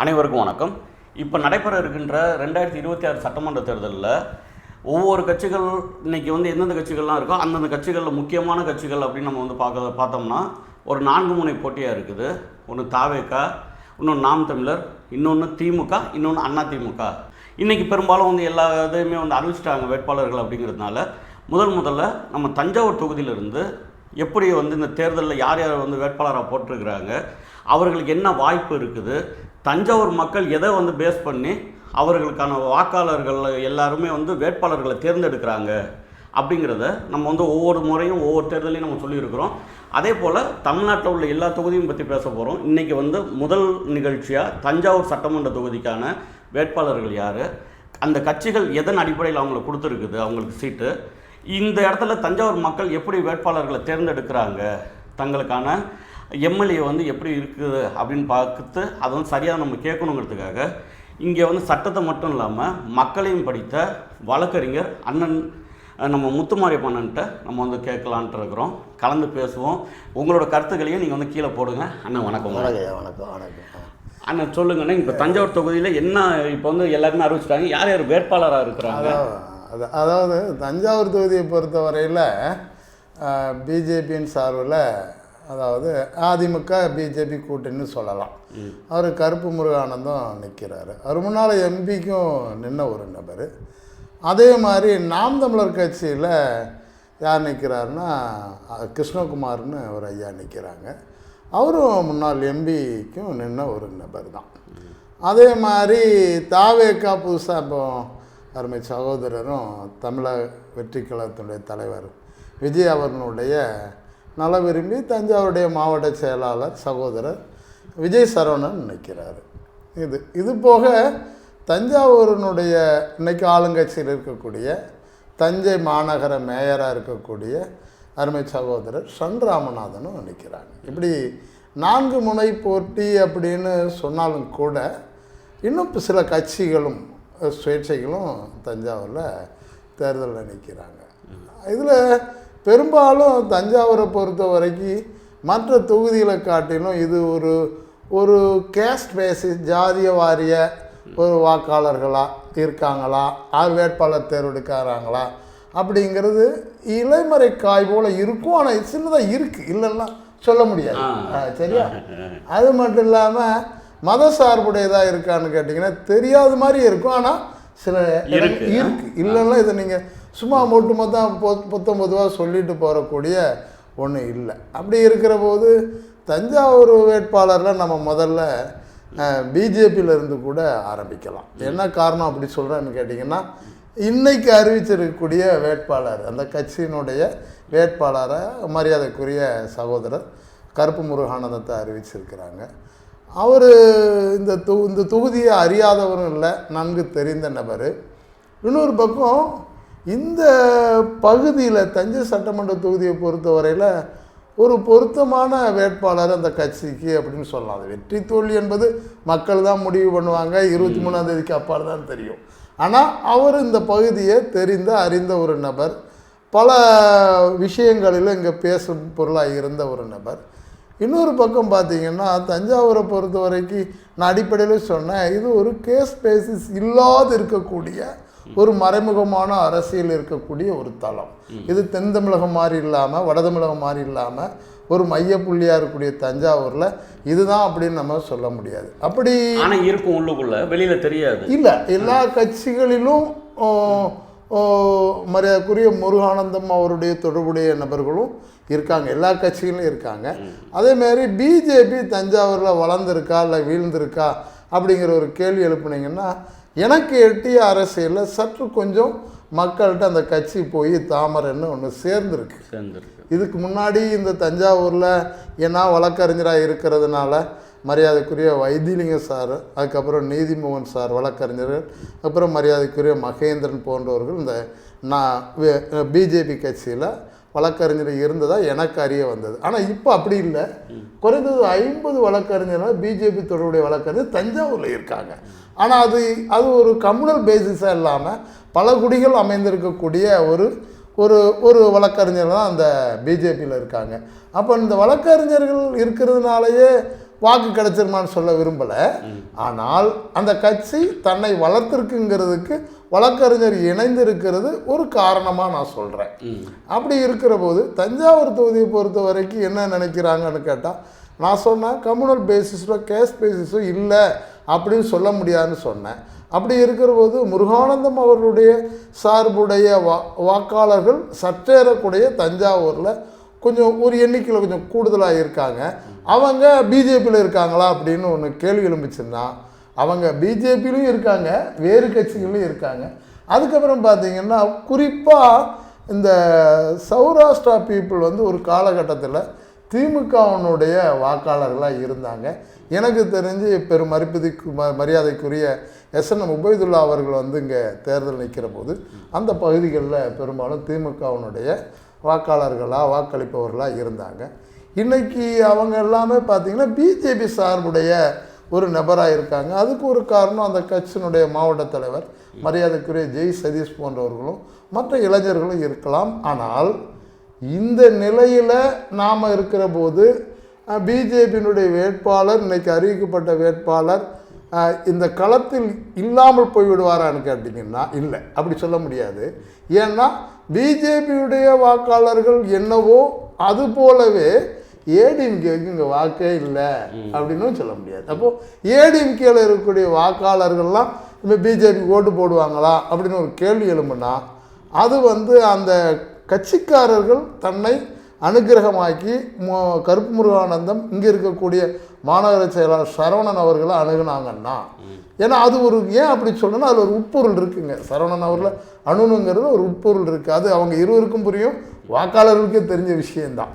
அனைவருக்கும் வணக்கம். இப்போ நடைபெற இருக்கின்ற 2026 சட்டமன்ற தேர்தலில் ஒவ்வொரு கட்சிகள் இன்றைக்கி எந்தெந்த கட்சிகள்லாம் இருக்கோ அந்தந்த கட்சிகளில் முக்கியமான கட்சிகள் அப்படின்னு நம்ம பார்த்தோம்னா ஒரு 4 முனை போட்டியாக இருக்குது. ஒன்று தாவேகா, இன்னொன்று நாம் தமிழர், இன்னொன்று திமுக, இன்னொன்று அண்ணா திமுக. இன்றைக்கி பெரும்பாலும் எல்லா இதையுமே அறிவிச்சிட்டாங்க வேட்பாளர்கள். அப்படிங்கிறதுனால முதல்ல நம்ம தஞ்சாவூர் தொகுதியிலிருந்து எப்படி இந்த தேர்தலில் யார் யார் வேட்பாளராக போட்டிருக்கிறாங்க, அவர்களுக்கு என்ன வாய்ப்பு இருக்குது, தஞ்சாவூர் மக்கள் எதை பேஸ் பண்ணி அவர்களுக்கான வாக்காளர்கள் எல்லாருமே வேட்பாளர்களை தேர்ந்தெடுக்கிறாங்க அப்படிங்கிறத நம்ம ஒவ்வொரு முறையும் ஒவ்வொரு தேர்தலையும் நம்ம சொல்லியிருக்கிறோம். அதே போல் தமிழ்நாட்டில் உள்ள எல்லா தொகுதியும் பற்றி பேச போகிறோம். இன்றைக்கி முதல் நிகழ்ச்சியாக தஞ்சாவூர் சட்டமன்ற தொகுதிக்கான வேட்பாளர்கள் யார், அந்த கட்சிகள் எதன் அடிப்படையில் அவங்களை கொடுத்துருக்குது, அவங்களுக்கு சீட்டு, இந்த இடத்துல தஞ்சாவூர் மக்கள் எப்படி வேட்பாளர்களை தேர்ந்தெடுக்கிறாங்க, தங்களுக்கான எம்எல்ஏ எப்படி இருக்குது அப்படின்னு பார்த்து அதை சரியாக நம்ம கேட்கணுங்கிறதுக்காக இங்கே சட்டத்தை மட்டும் இல்லாமல் மக்களையும் படித்த வழக்கறிஞர் அண்ணன் நம்ம முத்துமாரியப்பண்ணன்ட்ட நம்ம கேட்கலான்ட்டு இருக்கிறோம். கலந்து பேசுவோம். உங்களோட கருத்துக்களையும் நீங்கள் கீழே போடுங்க. அண்ணன் வணக்கம். வணக்கம் வணக்கம் அண்ணன் சொல்லுங்கண்ணே, இப்போ தஞ்சாவூர் தொகுதியில் என்ன இப்போ எல்லாருமே அறிவிச்சிட்டாங்க, யார் யார் வேட்பாளராக இருக்கிறாங்க? அதாவது தஞ்சாவூர் தொகுதியை பொறுத்தவரையில் பிஜேபியின் சார்பில், அதாவது அதிமுக பிஜேபி கூட்டணின்னு சொல்லலாம். அவர் கருப்பு முருகானந்தம் நிற்கிறாரு. அவர் முன்னால் எம்பிக்கும் நின்ன ஒரு நபர். அதே மாதிரி நாம் தமிழர் கட்சியில் யார் நிற்கிறாருன்னா கிருஷ்ணகுமார்னு ஒரு ஐயா நிற்கிறாங்க. அவரும் முன்னாள் எம்பிக்கும் நின்ன ஒரு நபர் தான். அதே மாதிரி தாவேக்கா புதுசாக இப்போ அருமை சகோதரரும் தமிழக வெற்றி கழகத்தினுடைய தலைவர் விஜய் அவர்களுடைய நல விரும்பி தஞ்சாவூருடைய மாவட்ட செயலாளர் சகோதரர் விஜய் சரவணன் நிற்கிறார். இது போக தஞ்சாவூரினுடைய இன்றைக்கி ஆளுங்கட்சியில் இருக்கக்கூடிய தஞ்சை மாநகர மேயராக இருக்கக்கூடிய அருமை சகோதரர் சன் ராமநாதனும் நிற்கிறாங்க. இப்படி 4 முனை போட்டி அப்படின்னு சொன்னாலும் கூட இன்னும் சில கட்சிகளும் சுயேட்சைகளும் தஞ்சாவூரில் தேர்தலில் நிற்கிறாங்க. இதில் பெரும்பாலும் தஞ்சாவூரை பொறுத்த வரைக்கும் மற்ற தொகுதிகளை காட்டிலும் இது ஒரு கேஸ்ட் பேசிஸ், ஜாதிய வாரிய ஒரு வாக்காளர்களாக இருக்காங்களா, வேட்பாளர் தேர்வெடுக்கிறாங்களா அப்படிங்கிறது இலைமறை காய் போல் இருக்கும். ஆனால் சின்னதாக இருக்குது, இல்லைன்னா சொல்ல முடியாது. சரியா? அது மட்டும் இல்லாமல் மத சார்புடையதாக இருக்கான்னு கேட்டிங்கன்னா தெரியாத மாதிரி இருக்கும். ஆனால் சில இருக்குது, இல்லைன்னா இதை நீங்கள் சும்மா மொத்தம் பொதுவாக சொல்லிட்டு போகக்கூடிய ஒன்று இல்லை. அப்படி இருக்கிற போது தஞ்சாவூர் வேட்பாளரில் நம்ம முதல்ல பிஜேபியிலேருந்து கூட ஆரம்பிக்கலாம். என்ன காரணம் அப்படி சொல்கிறேன்னு கேட்டிங்கன்னா, இன்றைக்கி அறிவிச்சிருக்கக்கூடிய வேட்பாளர், அந்த கட்சியினுடைய வேட்பாளரை மரியாதைக்குரிய சகோதரர் கருப்பு முருகானந்தத்தை அறிவிச்சிருக்கிறாங்க. அவர் இந்த தொகுதியை அறியாதவரும் இல்லை, நன்கு தெரிந்த நபர். இன்னொரு பக்கம் இந்த பகுதியில் தஞ்சை சட்டமன்ற தொகுதியை பொறுத்தவரையில் ஒரு பொருத்தமான வேட்பாளர் அந்த கட்சிக்கு அப்படின்னு சொல்லலாம். அது வெற்றி தோல்வி என்பது மக்கள் தான் முடிவு பண்ணுவாங்க. 23ஆம் தேதிக்கு அப்பால் தான் தெரியும். ஆனால் அவர் இந்த பகுதியை தெரிந்த அறிந்த ஒரு நபர், பல விஷயங்களில் இங்கே பேசும் பொருளாக இருந்த ஒரு நபர். இன்னொரு பக்கம் பார்த்திங்கன்னா தஞ்சாவூரை பொறுத்த வரைக்கும் நான் அடிப்படையில் சொன்னேன், இது ஒரு கேஸ் பேசிஸ் இல்லாது இருக்கக்கூடிய ஒரு மறைமுகமான அரசியல் இருக்கக்கூடிய ஒரு தளம். இது தென் தமிழகம் மாதிரி இல்லாமல் வட தமிழகம் மாதிரி இல்லாமல் ஒரு மையப்புள்ளியாக இருக்கக்கூடிய தஞ்சாவூரில் இதுதான் அப்படின்னு நம்ம சொல்ல முடியாது. அப்படி ஆனால் இருக்கும், உள்ளுக்குள்ள வெளியில் தெரியாது. இல்லை, எல்லா கட்சிகளிலும் மரியாதைக்குரிய முருகானந்தம் அவருடைய தொடர்புடைய நபர்களும் இருக்காங்க, எல்லா கட்சிகளும் இருக்காங்க. அதேமாரி பிஜேபி தஞ்சாவூரில் வளர்ந்துருக்கா இல்லை வீழ்ந்திருக்கா அப்படிங்கிற ஒரு கேள்வி எழுப்புனீங்கன்னா, எனக்கு எட்டிய அரசியலில் சற்று கொஞ்சம் மக்கள்கிட்ட அந்த கட்சி போய் தாமரைன்னு ஒன்று சேர்ந்துருக்கு. இதுக்கு முன்னாடி இந்த தஞ்சாவூரில் ஏன்னா வழக்கறிஞராக இருக்கிறதுனால மரியாதைக்குரிய வைத்திலிங்க சார், அதுக்கப்புறம் நீதிமோகன் சார் வழக்கறிஞர்கள், அப்புறம் மரியாதைக்குரிய மகேந்திரன் போன்றவர்கள் இந்த பிஜேபி கட்சியில் வழக்கறிஞர் இருந்ததாக எனக்கு அறிய வந்தது. ஆனால் இப்போ அப்படி இல்லை. குறைந்தது 50 வழக்கறிஞர்கள் பிஜேபி தொடர்புடைய வழக்கறிஞர் தஞ்சாவூரில் இருக்காங்க. ஆனால் அது ஒரு கம்யூனல் பேசிஸாக இல்லாமல் பல குடிகள் அமைந்திருக்கக்கூடிய ஒரு வழக்கறிஞர் தான் அந்த பிஜேபியில் இருக்காங்க. அப்போ இந்த வழக்கறிஞர்கள் இருக்கிறதுனாலேயே வாக்கு கிடைச்சிருமான்னு சொல்ல விரும்பலை. ஆனால் அந்த கட்சி தன்னை வளர்த்துருக்குங்கிறதுக்கு வழக்கறிஞர் இணைந்து இருக்கிறது ஒரு காரணமாக நான் சொல்கிறேன். அப்படி இருக்கிற போது தஞ்சாவூர் தொகுதியை பொறுத்த வரைக்கும் என்ன நினைக்கிறாங்கன்னு கேட்டால், நான் சொன்னேன் கம்யூனல் பேசிஸோ கேஸ்ட் பேசிஸோ இல்லை அப்படின்னு சொல்ல முடியாதுன்னு சொன்னேன். அப்படி இருக்கிற போது முருகானந்தம் அவர்களுடைய சார்புடைய வாக்காளர்கள் சற்றேறக்கூடிய தஞ்சாவூரில் கொஞ்சம் ஒரு எண்ணிக்கையில் கொஞ்சம் கூடுதலாக இருக்காங்க. அவங்க பிஜேபியில் இருக்காங்களா அப்படின்னு ஒன்று கேள்வி எழும்பிச்சுன்னா, அவங்க பிஜேபியிலும் இருக்காங்க, வேறு கட்சிகள்லையும் இருக்காங்க. அதுக்கப்புறம் பார்த்திங்கன்னா குறிப்பாக இந்த சௌராஷ்டிரா பீப்புள் வந்து ஒரு காலகட்டத்தில் திமுகவினுடைய வாக்காளர்களாக இருந்தாங்க. எனக்கு தெரிஞ்சு பெரும் மரியாதைக்குரிய எஸ்என் உபைதுல்லா அவர்கள் வந்து இங்கே தேர்தல் நிற்கிற போது அந்த பகுதிகளில் பெரும்பாலும் திமுகவினுடைய வாக்காளர்களாக வாக்களிப்பவர்களாக இருந்தாங்க. இன்றைக்கி அவங்க எல்லாமே பார்த்திங்கன்னா பிஜேபி சார்புடைய ஒரு நபராக இருக்காங்க. அதுக்கு ஒரு காரணம் அந்த கட்சியினுடைய மாவட்ட தலைவர் மரியாதைக்குரிய ஜெய் சதீஷ் போன்றவர்களும் மற்ற இளைஞர்களும் இருக்கலாம். ஆனால் இந்த நிலையில் நாம் இருக்கிற போது பிஜேபியினுடைய வேட்பாளர், இன்றைக்கி அறிவிக்கப்பட்ட வேட்பாளர் இந்த களத்தில் இல்லாமல் போய்விடுவாரான்னு கேட்டிங்கன்னா இல்லை, அப்படி சொல்ல முடியாது. ஏன்னா பிஜேபியுடைய வாக்காளர்கள் என்னவோ அது போலவே ஏடிஎம்கேவுக்கு இங்கே வாக்கே இல்லை அப்படின்னு சொல்ல முடியாது. அப்போது ஏடிஎம்கேல இருக்கக்கூடிய வாக்காளர்கள்லாம் இப்போ பிஜேபிக்கு ஓட்டு போடுவாங்களா அப்படின்னு ஒரு கேள்வி எழும்புனா, அது வந்து அந்த கட்சிக்காரர்கள் தன்னை அனுகிரகமாக்கி கருப்பு முருகானந்தம் இங்கே இருக்கக்கூடிய மாநகர செயலாளர் சரவணன் அவர்களை அணுகுனாங்கன்னா, ஏன்னா அது ஒரு ஏன் அப்படி சொல்லணும்னா அதில் ஒரு உட்பொருள் இருக்குங்க. சரவணன் அவர்களை அணுகுங்கிறது ஒரு உட்பொருள் இருக்குது. அது அவங்க இருவருக்கும் புரியும், வாக்காளர்களுக்கே தெரிஞ்ச விஷயந்தான்.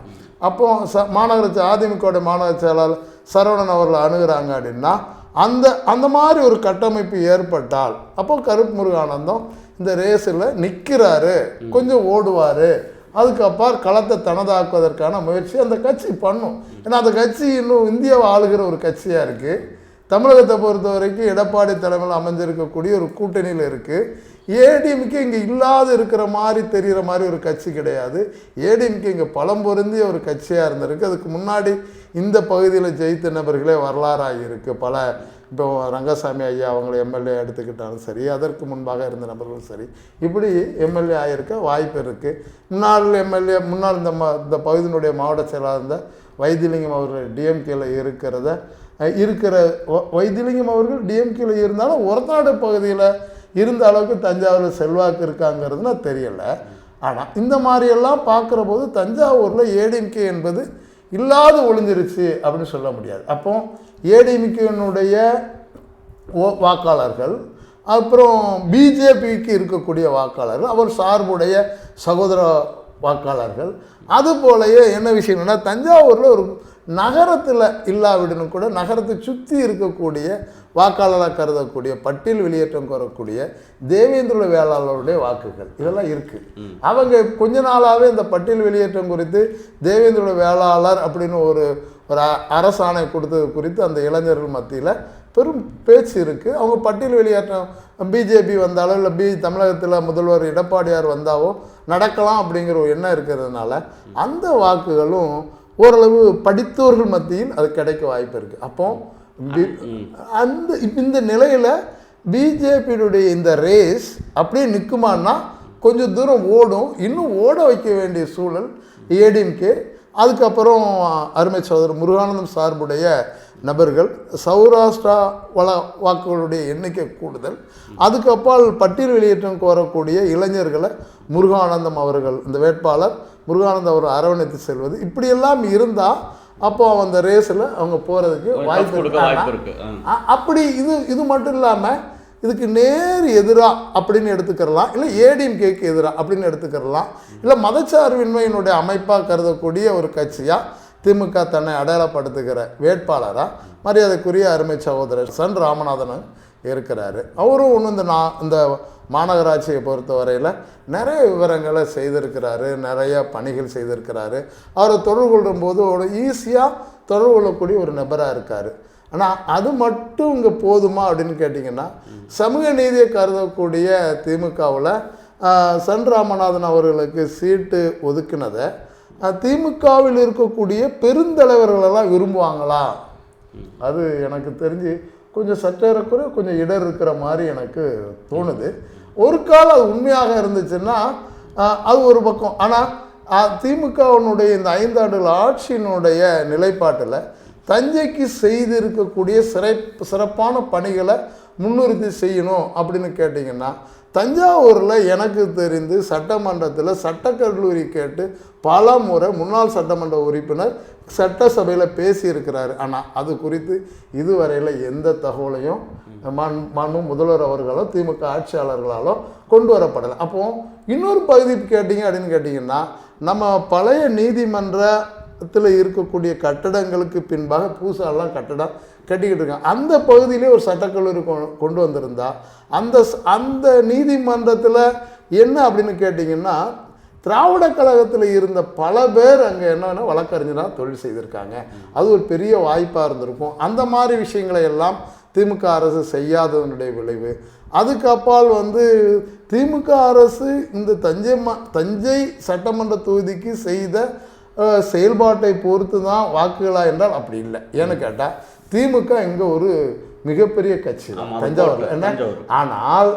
அப்போது மாநகர அதிமுக மாநகர செயலாளர் சரவணன் அவர்களை அணுகிறாங்க அப்படின்னா அந்த மாதிரி ஒரு கட்டமைப்பு ஏற்பட்டால் அப்போது கருப்பு முருகானந்தம் இந்த ரேஸில் நிற்கிறாரு, கொஞ்சம் ஓடுவார், அதுக்கப்புறம் களத்தை தனதாக்குவதற்கான முயற்சி அந்த கட்சி பண்ணும். ஏன்னா அந்த கட்சி இன்னும் இந்தியாவை ஆளுகிற ஒரு கட்சியாக இருக்குது. தமிழகத்தை பொறுத்த வரைக்கும் எடப்பாடி தலைமையில் அமைஞ்சிருக்கக்கூடிய ஒரு கூட்டணியில் இருக்குது. ஏடிஎம்கே இங்கே இல்லாத இருக்கிற மாதிரி தெரிகிற மாதிரி ஒரு கட்சி கிடையாது. ஏடிஎம்கே இங்கே பலம் பொருந்திய ஒரு கட்சியாக இருந்திருக்கு. அதுக்கு முன்னாடி இந்த பகுதியில் ஜெயித்த நபர்களே வரலாறாக இருக்குது. பல இப்போ ரங்கசாமி ஐயா அவங்களை எம்எல்ஏ எடுத்துக்கிட்டாலும் சரி, அதற்கு முன்பாக இருந்த நபர்களும் சரி, இப்படி எம்எல்ஏ ஆகியிருக்க வாய்ப்பு இருக்குது. முன்னாள் எம்எல்ஏ முன்னாள் இந்த பகுதியினுடைய மாவட்ட செயலாளர் இருந்த வைத்திலிங்கம் அவர்கள் டிஎம்கேல இருக்கிற வைத்திலிங்கம் அவர்கள் டிஎம்கேல இருந்தாலும் ஒரத்தநாடு பகுதியில் இருந்த அளவுக்கு தஞ்சாவூரில் செல்வாக்கு இருக்காங்கிறதுனா தெரியலை. ஆனால் இந்த மாதிரியெல்லாம் பார்க்குற போது தஞ்சாவூரில் ஏடிஎம்கே என்பது இல்லாது ஒளிஞ்சிருச்சு அப்படின்னு சொல்ல முடியாது. அப்போ ஏடிஎம்கேனுடைய வாக்காளர்கள், அப்புறம் பிஜேபிக்கு இருக்கக்கூடிய வாக்காளர்கள், அவர் சார்புடைய சகோதர வாக்காளர்கள், அதுபோலயே என்ன விஷயம்னா தஞ்சாவூரில் ஒரு நகரத்தில் இல்லாவிடனும் கூட நகரத்தை சுற்றி இருக்கக்கூடிய வாக்காளராக கருதக்கூடிய பட்டியல் வெளியேற்றம் கோரக்கூடிய தேவேந்திர வேளாளருடைய வாக்குகள் இதெல்லாம் இருக்குது. அவங்க கொஞ்ச நாளாகவே இந்த பட்டியல் வெளியேற்றம் குறித்து தேவேந்திர வேளாளர் அப்படின்னு ஒரு அரசாணை கொடுத்தது குறித்து அந்த இளைஞர்கள் மத்தியில் பெரும் பேச்சு இருக்குது. அவங்க பட்டியல் வெளியேற்றம் பிஜேபி வந்தாலோ இல்லை தமிழகத்தில் முதல்வர் எடப்பாடியார் வந்தாவோ நடக்கலாம் அப்படிங்கிற ஒரு எண்ணம் இருக்கிறதுனால அந்த வாக்குகளும் ஓரளவு படித்தவர்கள் மத்தியில் அது கிடைக்க வாய்ப்பு இருக்குது. அப்போ இந்த நிலையில் பிஜேபியினுடைய இந்த ரேஸ் அப்படியே நிற்குமான்னா கொஞ்சம் தூரம் ஓடும். இன்னும் ஓட வைக்க வேண்டிய சூழல் ஏடிஎம்கே, அதுக்கப்புறம் அருமை சகோதரர் முருகானந்தம் சார்புடைய நபர்கள், சௌராஷ்டிரா வாக்குகளுடைய எண்ணிக்கை கூடுதல், அதுக்கப்பால் பட்டியல் வெளியேற்றம் கோரக்கூடிய இளைஞர்களை முருகானந்தம் அவர்கள் இந்த வேட்பாளர் முருகானந்தம் அவர் அரவணைத்து செல்வது, இப்படியெல்லாம் இருந்தால் அப்போ அந்த ரேஸில் அவங்க போகிறதுக்கு வாய்ப்பு இருக்கு. அப்படி இது மட்டும் இல்லாமல் இதுக்கு நேர் எதிராக அப்படின்னு எடுத்துக்கிறலாம், இல்லை ஏடிஎம்கேக்கு எதிராக அப்படின்னு எடுத்துக்கிறலாம், இல்லை மதச்சார்பின்மையினுடைய அமைப்பாக கருதக்கூடிய ஒரு கட்சியாக திமுக தன்னை அடையாளப்படுத்துகிற வேட்பாளராக மரியாதைக்குரிய அருமை சகோதரர் சன் ராமநாதன் இருக்கிறாரு. அவரும் ஒன்று இந்த மாநகராட்சியை பொறுத்த வரையில் நிறைய விவரங்களை செய்திருக்கிறாரு, நிறைய பணிகள் செய்திருக்கிறாரு. அவரை தொடர்பு கொள்ளும்போது ஒரு ஈஸியாக தொடர்பு கொள்ளக்கூடிய ஒரு நபராக இருக்கார். ஆனால் அது மட்டும் இங்கே போதுமா அப்படின்னு கேட்டிங்கன்னா, சமூக நீதியை கருதக்கூடிய திமுகவில் சன் ராமநாதன் அவர்களுக்கு சீட்டு ஒதுக்கினதை திமுகவில் இருக்கக்கூடிய பெருந்தலைவர்களெல்லாம் விரும்புவாங்களா அது எனக்கு தெரிஞ்சு கொஞ்சம் சற்றேறக்குறை கொஞ்சம் இடர் இருக்கிற மாதிரி எனக்கு தோணுது. ஒரு காலம் அது உண்மையாக இருந்துச்சுன்னா அது ஒரு பக்கம். ஆனால் திமுகவினுடைய இந்த 5 ஆண்டுகள் ஆட்சியினுடைய நிலைப்பாட்டில் தஞ்சைக்கு செய்திருக்கக்கூடிய சிறப்பான பணிகளை முன்னிறுத்தி செய்யணும் அப்படின்னு கேட்டிங்கன்னா, தஞ்சாவூரில் எனக்கு தெரிந்து சட்டமன்றத்தில் சட்டக்கல்லூரி கேட்டு பல முறை முன்னாள் சட்டமன்ற உறுப்பினர் சட்டசபையில் பேசியிருக்கிறாரு. ஆனால் அது குறித்து இதுவரையில் எந்த தகவலையும் மனு முதல்வர் அவர்களோ திமுக ஆட்சியாளர்களாலோ கொண்டு வரப்படலை. அப்போது இன்னொரு பகுதி கேட்டிங்க அப்படின்னு கேட்டிங்கன்னா, நம்ம பழைய நீதிமன்றத்தில் இருக்கக்கூடிய கட்டடங்களுக்கு பின்பாக பூசாலாம் கட்டடம் கட்டிக்கிட்டு இருக்காங்க. அந்த பகுதியிலே ஒரு சட்டக்கல்லூரி கொண்டு வந்திருந்தா அந்த நீதிமன்றத்தில் என்ன அப்படின்னு கேட்டிங்கன்னா, திராவிட கழகத்தில் இருந்த பல பேர் அங்கே என்னென்னா வழக்கறிஞராக தொழில் செய்திருக்காங்க. அது ஒரு பெரிய வாய்ப்பாக இருந்திருக்கும். அந்த மாதிரி விஷயங்களை எல்லாம் திமுக அரசு செய்யாததனுடைய விளைவு. அதுக்கு அப்பால் திமுக அரசு இந்த தஞ்சை சட்டமன்ற தொகுதிக்கு செய்த செயல்பாட்டை பொறுத்து தான் வாக்குகளா என்றால் அப்படி இல்லை. ஏன்னு கேட்டால் திமுக இங்கே ஒரு மிகப்பெரிய கட்சி தஞ்சாவூரில் என்ன. ஆனால்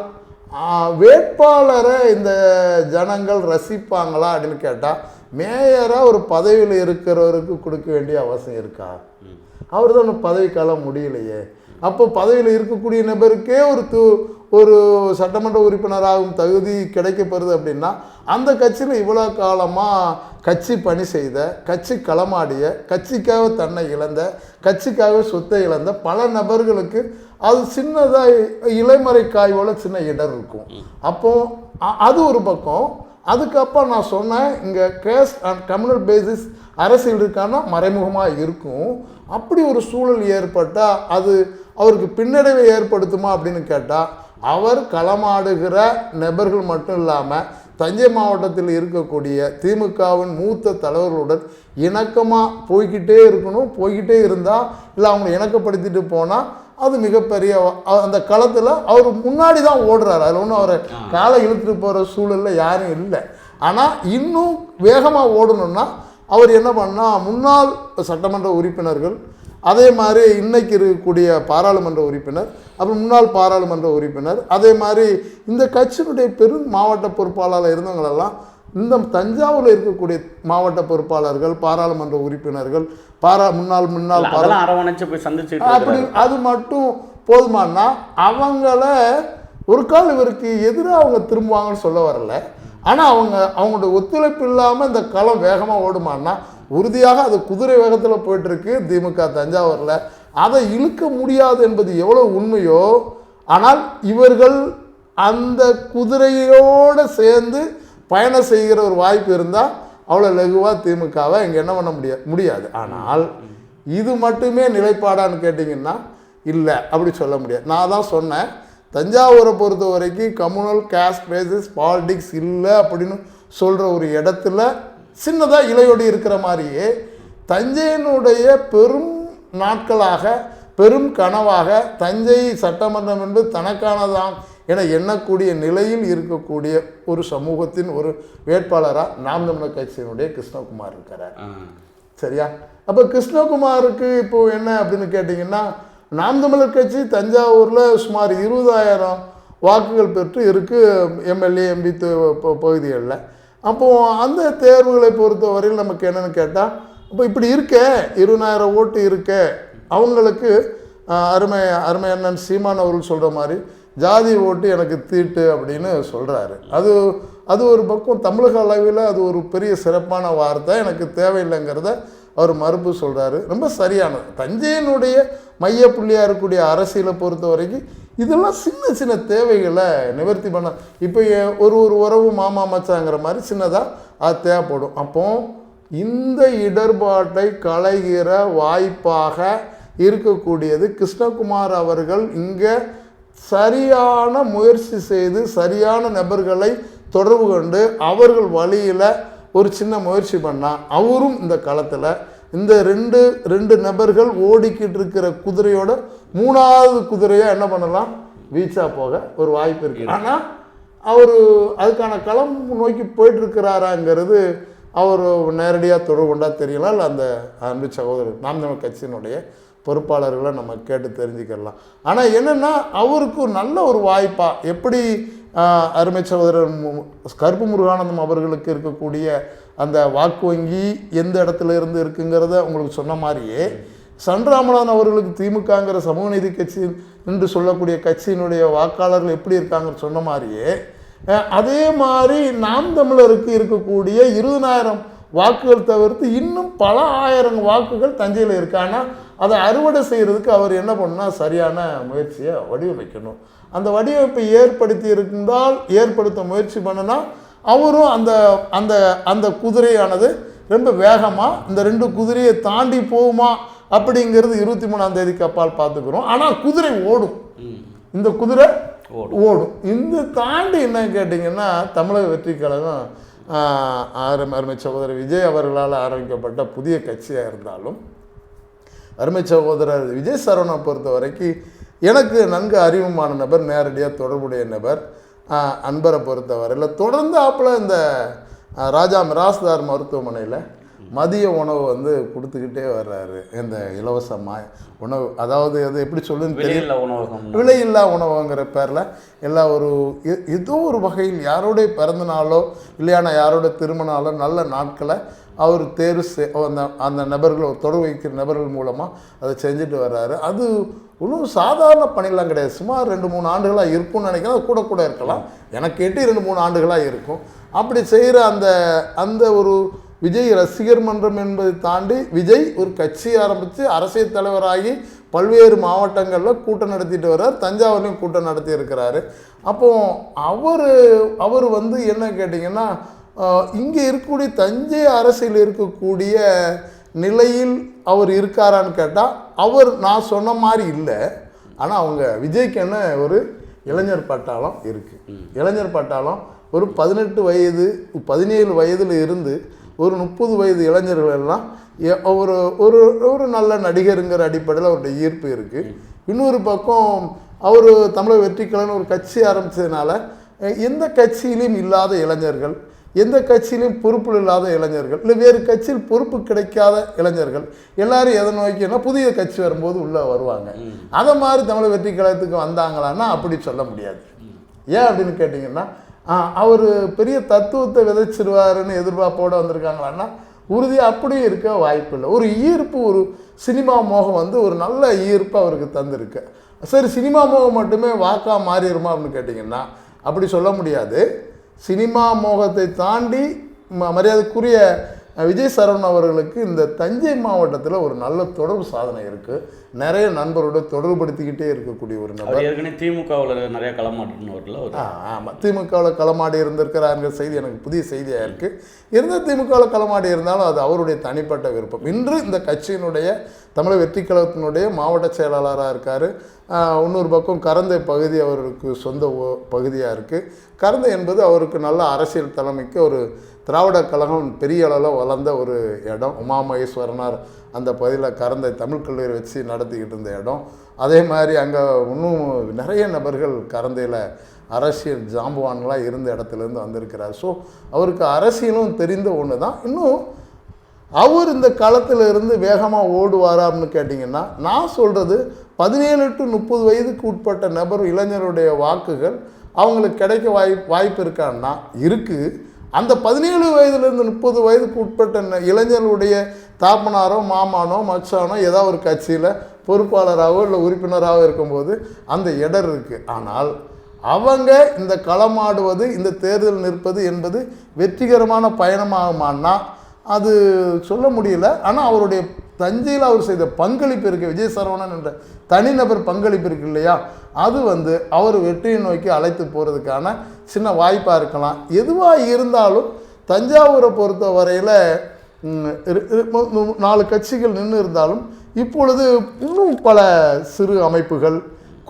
வேட்பாளரை இந்த ஜனங்கள் ரசிப்பாங்களா அப்படின்னு கேட்டால், மேயராக ஒரு பதவியில் இருக்கிறவருக்கு கொடுக்க வேண்டிய அவசியம் இருக்கா? அவர் தான் பதவிக்காலம் முடியலையே. அப்போ பதவியில் இருக்கக்கூடிய நபருக்கே ஒரு சட்டமன்ற உறுப்பினராகும் தகுதி கிடைக்கப்படுது அப்படின்னா, அந்த கட்சியில் இவ்வளோ காலமாக கட்சி பணி செய்த, கட்சி களமாடிய, கட்சிக்காக தன்னை இழந்த, கட்சிக்காக சொத்தை இழந்த பல நபர்களுக்கு அது சின்னதாக இலைமறை காயோட சின்ன இடர் இருக்கும். அப்போது அது ஒரு பக்கம். அதுக்கப்புறம் நான் சொன்னேன், இங்கே கேஸ்ட் அண்ட் கம்யூனல் பேசிஸ் அரசியல் இருக்கான்னா மறைமுகமாக இருக்கும். அப்படி ஒரு சூழல் ஏற்பட்டால் அது அவருக்கு பின்னடைவை ஏற்படுத்துமா அப்படின்னு கேட்டால், அவர் களமாடுகிற நபர்கள் மட்டும் இல்லாமல் தஞ்சை மாவட்டத்தில் இருக்கக்கூடிய திமுகவின் மூத்த தலைவர்களுடன் இணக்கமாக போய்கிட்டே இருக்கணும். போய்கிட்டே இருந்தால் இல்லை அவங்களை இணக்கப்படுத்திட்டு போனால் அது மிகப்பெரிய அந்த களத்தில் அவர் முன்னாடி தான் ஓடுறாரு. அதில் ஒன்றும் அவரை காலை இழுத்துட்டு போகிற சூழலில் யாரும் இல்லை. ஆனால் இன்னும் வேகமாக ஓடணும்னா அவர் என்ன பண்ணால், முன்னாள் சட்டமன்ற உறுப்பினர்கள், அதே மாதிரி இன்னைக்கு இருக்கக்கூடிய பாராளுமன்ற உறுப்பினர், அப்புறம் முன்னாள் பாராளுமன்ற உறுப்பினர், அதே மாதிரி இந்த கட்சியினுடைய பெரும் மாவட்ட பொறுப்பாளர் இருந்தவங்களெல்லாம் இந்த தஞ்சாவூரில் இருக்கக்கூடிய மாவட்ட பொறுப்பாளர்கள், பாராளுமன்ற உறுப்பினர்கள், முன்னாள் அரவணைச்சு போய் சந்திச்சு அப்படி அது மட்டும் போதுமானா அவங்கள ஒரு கால் இவருக்கு எதிராக அவங்க திரும்புவாங்கன்னு சொல்ல வரல. ஆனால் அவங்களோட ஒத்துழைப்பு இல்லாமல் இந்த களம் வேகமாக ஓடுமான்னா உறுதியாக அது குதிரை வேகத்தில் போயிட்டுருக்கு திமுக தஞ்சாவூரில். அதை இழுக்க முடியாது என்பது எவ்வளோ உண்மையோ, ஆனால் இவர்கள் அந்த குதிரையோடு சேர்ந்து பயணம் செய்கிற ஒரு வாய்ப்பு இருந்தால் அவ்வளோ லகுவாக திமுகவை இங்கே என்ன பண்ண முடியாது. ஆனால் இது மட்டுமே நிலைப்பாடான்னு கேட்டிங்கன்னா இல்லை, அப்படி சொல்ல முடியாது. நான் தான் சொன்னேன், தஞ்சாவூரை பொறுத்த வரைக்கும் கம்யூனல் கேஸ்ட் பேசிஸ் பாலிடிக்ஸ் இல்லை அப்படின்னு சொல்கிற ஒரு இடத்துல சின்னதாக இலையோடு இருக்கிற மாதிரியே தஞ்சையினுடைய பெரும் நாட்களாக பெரும் கனவாக தஞ்சை சட்டமன்றம் என்பது தனக்கானதான் என எண்ணக்கூடிய நிலையில் இருக்கக்கூடிய ஒரு சமூகத்தின் ஒரு வேட்பாளராக நாம் தமிழர் கட்சியினுடைய கிருஷ்ணகுமார் இருக்கிறார். சரியா? அப்போ கிருஷ்ணகுமாருக்கு இப்போது என்ன அப்படின்னு கேட்டிங்கன்னா, நாம் தமிழர் கட்சி தஞ்சாவூரில் சுமார் 20,000 வாக்குகள் பெற்று இருக்குது எம்எல்ஏ எம்பி பகுதிகளில். அப்போது அந்த தேர்வுகளை பொறுத்த வரையில் நமக்கு என்னென்னு கேட்டால், இப்போ இப்படி இருக்க 20,000 ஓட்டு இருக்க அவங்களுக்கு அருமை அண்ணன் சீமான் அவர்கள் சொல்கிற மாதிரி ஜாதி ஓட்டு எனக்கு தீட்டு அப்படின்னு சொல்கிறாரு. அது ஒரு பக்கம் தமிழக அளவில் அது ஒரு பெரிய சிறப்பான வார்த்தை, எனக்கு தேவையில்லைங்கிறத அவர் மறுப்பு சொல்கிறாரு. ரொம்ப சரியானது. தஞ்சையினுடைய மையப்புள்ளியாக இருக்கக்கூடிய அரசியலை பொறுத்த வரைக்கும் இதெல்லாம் சின்ன சின்ன தேவைகளை நிவர்த்தி பண்ண, இப்போ ஒரு உறவு மாமா மச்சாங்கிற மாதிரி சின்னதாக அது தேவைப்படும். அப்போ இந்த இடர்பாட்டை களைகிற வாய்ப்பாக இருக்கக்கூடியது கிருஷ்ணகுமார் அவர்கள் இங்கே சரியான முயற்சி செய்து சரியான நபர்களை தொடர்பு கொண்டு அவர்கள் வழியில் ஒரு சின்ன முயற்சி பண்ணால் அவரும் இந்த களத்தில் இந்த ரெண்டு நபர்கள் ஓடிக்கிட்டு இருக்கிற குதிரையோட 3வது குதிரையாக என்ன பண்ணலாம், வீச்சா போக ஒரு வாய்ப்பு இருக்குது. ஆனால் அவர் அதுக்கான களம் நோக்கி போயிட்டுருக்கிறாராங்கிறது அவர் நேரடியாக தொடர்பு கொண்டா தெரியலாம், இல்லை அந்த அன்பு சகோதரர் நாம் தமிழர் கட்சியினுடைய பொறுப்பாளர்களை நம்ம கேட்டு தெரிஞ்சுக்கலாம். ஆனால் என்னென்னா அவருக்கு நல்ல ஒரு வாய்ப்பாக எப்படி அருமை சகோதரர் கருப்பு முருகானந்தம் அவர்களுக்கு இருக்கக்கூடிய அந்த வாக்கு வங்கி எந்த இடத்துல இருந்து இருக்குங்கிறத உங்களுக்கு சொன்ன மாதிரியே சன்ராமநாதன் அவர்களுக்கு திமுகங்கிற சமூக நீதி கட்சி என்று சொல்லக்கூடிய கட்சியினுடைய வாக்காளர்கள் எப்படி இருக்காங்கன்னு சொன்ன மாதிரியே அதே மாதிரி நாம் தமிழருக்கு இருக்கக்கூடிய 20,000 வாக்குகள் தவிர்த்து இன்னும் பல ஆயிரம் வாக்குகள் தஞ்சையில் இருக்கு. ஆனால் அதை அறுவடை செய்கிறதுக்கு அவர் என்ன பண்ணால் சரியான முயற்சியை வடிவமைக்கணும். அந்த வடிவமைப்பை ஏற்படுத்த முயற்சி பண்ணினா அவரும் அந்த அந்த அந்த குதிரையானது ரொம்ப வேகமாக இந்த 2 குதிரையை தாண்டி போகுமா அப்படிங்கிறது 23ஆம் தேதிக்கு அப்பால் பார்த்துக்கிறோம். ஆனால் குதிரை ஓடும், இந்த குதிரை ஓடும். இந்த தாண்டி என்ன கேட்டிங்கன்னா தமிழக வெற்றி கழகம் அருமை சகோதரர் விஜய் அவர்களால் ஆரம்பிக்கப்பட்ட புதிய கட்சியாக இருந்தாலும் அருமை சகோதரர் விஜய் சரவணை பொறுத்த வரைக்கும் எனக்கு நன்கு அறிமுகமான நபர், நேரடியாக தொடர்புடைய நபர், அன்பரை பொறுத்த வரையில் தொடர்ந்து ஆப்பில் இந்த ராஜா மிராஸ்தார் மருத்துவமனையில் மதிய உணவு வந்து கொடுத்துக்கிட்டே வர்றாரு. இந்த இலவச உணவு, அதாவது அது எப்படி சொல்லுன்னு தெரியல, விலையில்லா உணவுங்கிற பேரில் எல்லா ஒரு ஏதோ ஒரு வகையில் யாரோடைய பிறந்த நாளோ இல்லையானா யாரோட திருமணாலோ நல்ல நாட்களை அவர் அந்த நபர்கள் தொடர்பு வைக்கிற நபர்கள் மூலமாக அதை செஞ்சுட்டு வர்றாரு. அது ஒன்றும் சாதாரண பணியெல்லாம் கிடையாது. சுமார் 2-3 ஆண்டுகளாக இருக்கும்னு நினைக்கிறேன். அது கூட இருக்கலாம், எனக்கு கேட்டு 2-3 ஆண்டுகளாக இருக்கும். அப்படி செய்கிற அந்த ஒரு விஜய் ரசிகர் மன்றம் என்பதை தாண்டி விஜய் ஒரு கட்சி ஆரம்பித்து அரசியல் தலைவராகி பல்வேறு மாவட்டங்களில் கூட்டம் நடத்திட்டு வர்றார். தஞ்சாவூர்லையும் கூட்டம் நடத்தி இருக்கிறாரு. அப்போது அவர் வந்து என்ன கேட்டிங்கன்னா இங்கே இருக்கக்கூடிய தஞ்சை அரசியல் இருக்கக்கூடிய நிலையில் அவர் இருக்காரான்னு கேட்டால் அவர் நான் சொன்ன மாதிரி இல்லை. ஆனால் அவங்க விஜய்க்கு என்ன ஒரு இளைஞர் பட்டாளம் இருக்குது. இளைஞர் பட்டாளம் ஒரு 18 வயது 17 வயதில் இருந்து ஒரு 30 வயது இளைஞர்கள் எல்லாம் ஒரு ஒரு ஒரு நல்ல நடிகருங்கிற அடிப்படையில் அவருடைய ஈர்ப்பு இருக்குது. இன்னொரு பக்கம் அவர் தமிழக வெற்றி கழகம் ஒரு கட்சி ஆரம்பித்ததுனால எந்த கட்சியிலையும் இல்லாத இளைஞர்கள், எந்த கட்சியிலையும் பொறுப்பு இல்லாத இளைஞர்கள், இல்லை வேறு கட்சியில் பொறுப்பு கிடைக்காத இளைஞர்கள் எல்லாரும் எதை நோக்கினா புதிய கட்சி வரும்போது உள்ளே வருவாங்க. அதை மாதிரி தமிழக வெற்றி கழகத்துக்கு வந்தாங்களான்னா அப்படி சொல்ல முடியாது. ஏன் அப்படின்னு கேட்டிங்கன்னா அவர் பெரிய தத்துவத்தை விதைச்சிருவாருன்னு எதிர்பார்ப்போடு வந்திருக்காங்களான்னா உறுதியாக அப்படியும் இருக்க வாய்ப்பு இல்லை. ஒரு ஈர்ப்பு, ஒரு சினிமா மோகம் வந்து ஒரு நல்ல ஈர்ப்பு அவருக்கு தந்திருக்கு. சரி, சினிமா மோகம் மட்டுமே வாக்காக மாறிடுமா அப்படின்னு கேட்டிங்கன்னா அப்படி சொல்ல முடியாது. சினிமா மோகத்தை தாண்டி மரியாதைக்குரிய விஜய் சரவணன் அவர்களுக்கு இந்த தஞ்சை மாவட்டத்தில் ஒரு நல்ல தொடர்பு சாதனை இருக்குது. நிறைய நண்பரோட தொடர்புபடுத்திக்கிட்டே இருக்கக்கூடிய ஒரு நபர். ஏற்கனவே திமுகவில் நிறைய களமாடினவர்கள். ஆமாம், திமுகவில் களமாடி இருந்திருக்கிறாருங்கிற செய்தி எனக்கு புதிய செய்தியாக இருக்குது. இருந்த திமுகவில் களமாடி இருந்தாலும் அது அவருடைய தனிப்பட்ட விருப்பம். இன்று இந்த கட்சியினுடைய தமிழக வெற்றி கழகத்தினுடைய மாவட்ட செயலாளராக இருக்கார். இன்னொரு பக்கம் கரந்தை பகுதி அவருக்கு சொந்த பகுதியாக இருக்குது. கரந்தை என்பது அவருக்கு நல்ல அரசியல் தலைமைக்கு ஒரு திராவிட கழகம் பெரிய அளவில் வளர்ந்த ஒரு இடம். உமாமகேஸ்வரனார் அந்த பகுதியில் கரந்தை தமிழ் கல்லூரி வச்சு நடத்திக்கிட்டு இருந்த இடம். அதே மாதிரி அங்கே இன்னும் நிறைய நபர்கள் கரந்தையில் அரசியல் ஜாம்பவான்களாக இருந்த இடத்துலேருந்து வந்திருக்கிறார். ஸோ அவருக்கு அரசியலும் தெரிந்த ஒன்று தான். இன்னும் அவர் இந்த களத்தில் இருந்து வேகமாக ஓடுவாரான்னு கேட்டிங்கன்னா நான் சொல்கிறது 17 to 30 வயதுக்கு உட்பட்ட நபர் இளைஞருடைய வாக்குகள் அவங்களுக்கு கிடைக்க வாய்ப்பு இருக்கான்னா இருக்குது. அந்த 17 வயதுலேருந்து 30 வயதுக்கு உட்பட்ட இளைஞர்களுடைய தாப்பனாரோ மாமானோ மச்சானோ ஏதாவது ஒரு கட்சியில் பொறுப்பாளராகவோ இல்லை உறுப்பினராகவோ இருக்கும்போது அந்த இடர் இருக்குது. ஆனால் அவங்க இந்த களமாடுவது, இந்த தேர்தல் நிற்பது என்பது வெற்றிகரமான பயணமாகுமான்னா அது சொல்ல முடியல. ஆனால் அவருடைய தஞ்சையில் அவர் செய்த பங்களிப்பு இருக்குது, விஜய் சரவணன் என்ற தனிநபர் பங்களிப்பு இருக்கு இல்லையா, அது வந்து அவர் வெற்றியை நோக்கி அழைத்து போகிறதுக்கான சின்ன வாய்ப்பாக இருக்கலாம். எதுவாக இருந்தாலும் தஞ்சாவூரை பொறுத்த வரையில் 4 கட்சிகள் நின்று இருந்தாலும் இப்பொழுது இன்னும் பல சிறு அமைப்புகள்,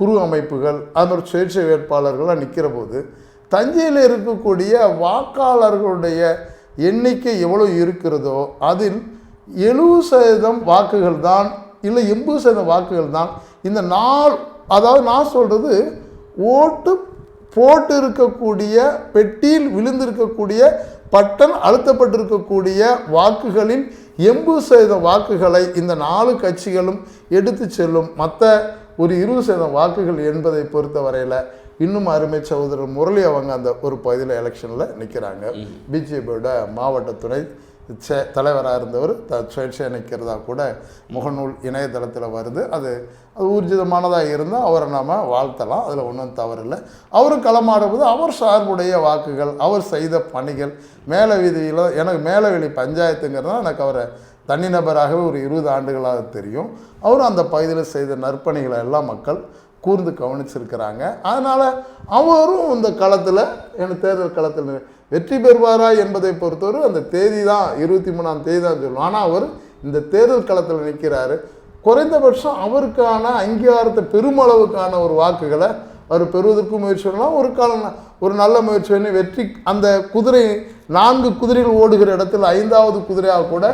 குறு அமைப்புகள், அது மாதிரி சுயேட்சை வேட்பாளர்களாக நிற்கிற போது தஞ்சையில் இருக்கக்கூடிய வாக்காளர்களுடைய எண்ணிக்கை எவ்வளோ இருக்கிறதோ அதில் 70% வாக்குகள் தான், இல்லை 80% வாக்குகள் தான் இந்த அதாவது நான் சொல்கிறது ஓட்டு போட்டு இருக்கக்கூடிய பெட்டியில் விழுந்திருக்கக்கூடிய பட்டன் அழுத்தப்பட்டிருக்கக்கூடிய வாக்குகளில் 80% வாக்குகளை இந்த 4 கட்சிகளும் எடுத்து செல்லும். மற்ற ஒரு 20% வாக்குகள் என்பதை பொறுத்த வரையில் இன்னும் அருமை சகோதரர் முரளி அவங்க அந்த ஒரு பகுதியில் எலெக்ஷனில் நிற்கிறாங்க. பிஜேபியோட மாவட்ட துணை தலைவராக இருந்தவர் சுயேட்சையாக நிற்கிறதா கூட முகநூல் இணையதளத்தில் வருது. அது ஊர்ஜிதமானதாக இருந்தால் அவரை நாம் வாழ்த்தலாம், அதில் ஒன்றும் தவறில்லை. அவரும் களமாடும்போது அவர் சார்புடைய வாக்குகள், அவர் செய்த பணிகள், மேல வீதியில் எனக்கு மேலவெளி பஞ்சாயத்துங்கிறதுனால எனக்கு அவரை தனிநபராகவே ஒரு 20 ஆண்டுகளாக தெரியும். அவரும் அந்த பகுதியில் செய்த நற்பணிகளை எல்லாம் மக்கள் கூர்ந்து கவனிச்சிருக்கிறாங்க. அதனால் அவரும் இந்த களத்தில் தேர்தல் களத்தில் வெற்றி பெறுவாரா என்பதை பொறுத்தவரை அந்த தேதி தான் 23ஆம் தேதி தான் சொல்லுவோம். ஆனால் அவர் இந்த தேர்தல் களத்தில் நிற்கிறாரு. குறைந்தபட்சம் அவருக்கான அங்கீகாரத்தை பெருமளவுக்கான ஒரு வாக்குகளை அவர் பெறுவதற்கு முயற்சி பண்ணலாம். ஒரு நல்ல முயற்சி பண்ணி வெற்றி அந்த குதிரை 4 குதிரைகள் ஓடுகிற இடத்துல 5வது குதிரையாக கூட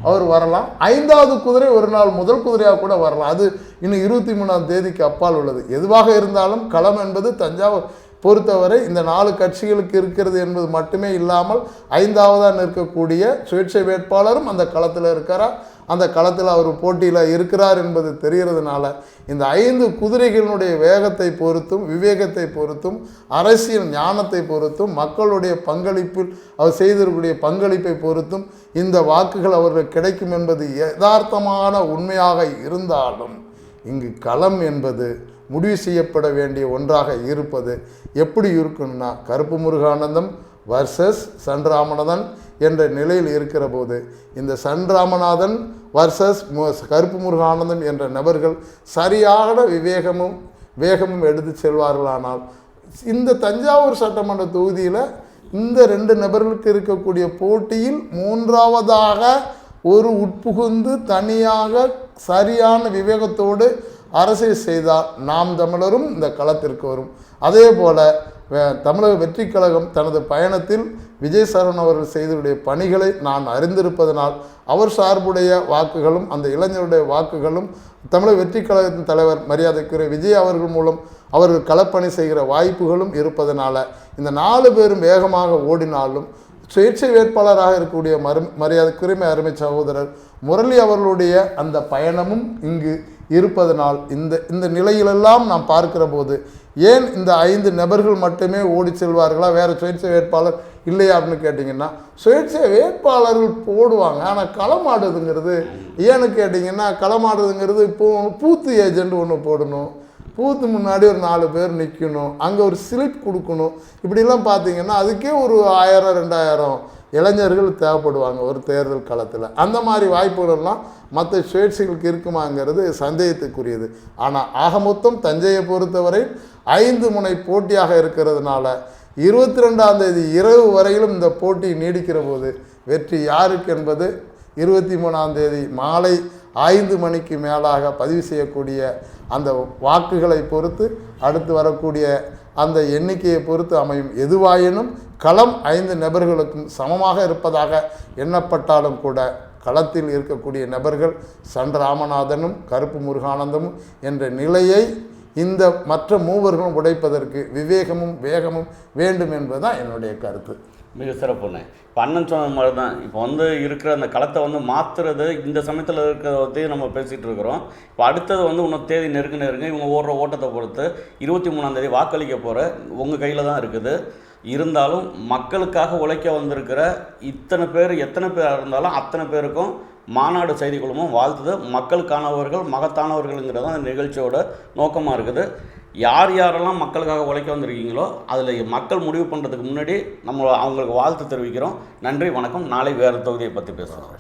அவர் வரலாம். 5வது குதிரை ஒரு நாள் முதல் குதிரையாக கூட வரலாம். அது இன்னும் 23ஆம் தேதிக்கு அப்பால் உள்ளது. எதுவாக இருந்தாலும் களம் என்பது தஞ்சாவூர் பொறுத்தவரை இந்த 4 கட்சிகளுக்கு இருக்கிறது என்பது மட்டுமே இல்லாமல் 5வதாக நிற்கக்கூடிய சுயேட்சை வேட்பாளரும் அந்த களத்தில் இருக்கிறார். அந்த களத்தில் அவர் போட்டியில் இருக்கிறார் என்பது தெரிகிறதுனால இந்த 5 குதிரைகளினுடைய வேகத்தை பொறுத்தும் விவேகத்தை பொறுத்தும் அரசியல் ஞானத்தை பொறுத்தும் மக்களுடைய பங்களிப்பில் அவர் செய்திருக்கக்கூடிய பங்களிப்பை பொறுத்தும் இந்த வாக்குகள் அவர்கள் கிடைக்கும் என்பது யதார்த்தமான உண்மையாக இருந்தாலும் இங்கு களம் என்பது முடிவு செய்யப்பட வேண்டிய ஒன்றாக இருப்பது எப்படி இருக்குன்னா கருப்பு முருகானந்தம் வர்சஸ் சன் ராமநாதன் என்ற நிலையில் இருக்கிற போது இந்த சன் ராமநாதன் வர்சஸ் கருப்பு முருகானந்தம் என்ற நபர்கள் சரியான வேகமும் எடுத்து செல்வார்களானால் இந்த தஞ்சாவூர் சட்டமன்ற தொகுதியில் இந்த 2 நபர்களுக்கு இருக்கக்கூடிய போட்டியில் 3வதாக ஒரு உட்புகுந்து தனியாக சரியான விவேகத்தோடு அரசியல் செய்தால் நாம் தமிழரும் இந்த களத்திற்கு வரும். அதே போல் தமிழக வெற்றி கழகம் தனது பயணத்தில் விஜய் சரவணன் அவர்கள் செய்தவருடைய பணிகளை நான் அறிந்திருப்பதனால் அவர் சார்புடைய வாக்குகளும் அந்த இளைஞருடைய வாக்குகளும் தமிழக வெற்றி கழகத்தின் தலைவர் மரியாதைக்குரிய விஜய் அவர்கள் மூலம் அவர்கள் களப்பணி செய்கிற வாய்ப்புகளும் இருப்பதனால இந்த 4 பேரும் வேகமாக ஓடினாலும் சுயேட்சை வேட்பாளராக இருக்கக்கூடிய மரியாதைக்குரிய அருமை சகோதரர் முரளி அவர்களுடைய அந்த பயணமும் இங்கு இருப்பதனால் இந்த நிலையிலெல்லாம் நாம் பார்க்கிற போது ஏன் இந்த 5 நபர்கள் மட்டுமே ஓடி செல்வார்களா, வேறு சுயேட்சை வேட்பாளர் இல்லையா அப்படின்னு கேட்டிங்கன்னா சுயேட்சை வேட்பாளர்கள் போடுவாங்க. ஆனால் களமாடுதுங்கிறது ஏன்னு கேட்டிங்கன்னா களமாடுறதுங்கிறது இப்போது பூத்து ஏஜெண்ட் ஒன்று போடணும், பூத்து முன்னாடி ஒரு 4 பேர் நிற்கணும், அங்கே ஒரு ஸ்லிப் கொடுக்கணும். இப்படிலாம் பார்த்தீங்கன்னா அதுக்கே ஒரு 1000-2000 இளைஞர்கள் தேவைப்படுவாங்க ஒரு தேர்தல் களத்தில். அந்த மாதிரி வாய்ப்புகளெல்லாம் மற்ற சுயேட்சைகளுக்கு இருக்குமாங்கிறது சந்தேகத்துக்குரியது. ஆனால் ஆக மொத்தம் தஞ்சையை பொறுத்தவரை 5 முனை போட்டியாக இருக்கிறதுனால 22ஆம் தேதி இரவு வரையிலும் இந்த போட்டி நீடிக்கிற போது வெற்றி யாருக்கு என்பது 23ஆம் தேதி மாலை 5 மணிக்கு மேலாக பதிவு செய்யக்கூடிய அந்த வாக்குகளை பொறுத்து அடுத்து வரக்கூடிய அந்த எண்ணிக்கையை பொறுத்து அமையும். எதுவாயினும் களம் 5 நபர்களுக்கும் சமமாக இருப்பதாக எண்ணப்பட்டாலும் கூட களத்தில் இருக்கக்கூடிய நபர்கள் சன் ராமநாதனும் கருப்பு முருகானந்தமும் என்ற நிலையை இந்த மற்ற மூவர்களும் உடைப்பதற்கு விவேகமும் வேகமும் வேண்டும் என்பதுதான் என்னுடைய கருத்து. மிக சிறப்புண்ணே. இப்போ அண்ணன் சொன்ன மாதிரி தான் இப்போ இருக்கிற அந்த களத்தை மாற்றுறது இந்த சமயத்தில் இருக்கிறத பற்றி நம்ம பேசிகிட்டு இருக்கிறோம். இப்போ அடுத்தது இன்னும் தேதி நெருங்க இவங்க ஓடுற ஓட்டத்தை பொறுத்து 23ஆம் தேதி வாக்களிக்க போகிற உங்கள் கையில் தான் இருக்குது. இருந்தாலும் மக்களுக்காக உழைக்க வந்திருக்கிற எத்தனை பேர் இருந்தாலும் அத்தனை பேருக்கும் மாநாடு செய்தி குழுமம் வாழ்த்துது. மக்களுக்கானவர்கள் மகத்தானவர்கள்ங்கிறது தான் இந்த நிகழ்ச்சியோட நோக்கமாக இருக்குது. யாரெல்லாம் மக்களுக்காக உழைக்க வந்திருக்கீங்களோ அதில் மக்கள் முடிவு பண்ணுறதுக்கு முன்னாடி அவங்களுக்கு வாழ்த்து தெரிவிக்கிறோம். நன்றி, வணக்கம். நாளை வேறு தொகுதியை பற்றி பேசுகிறோம்.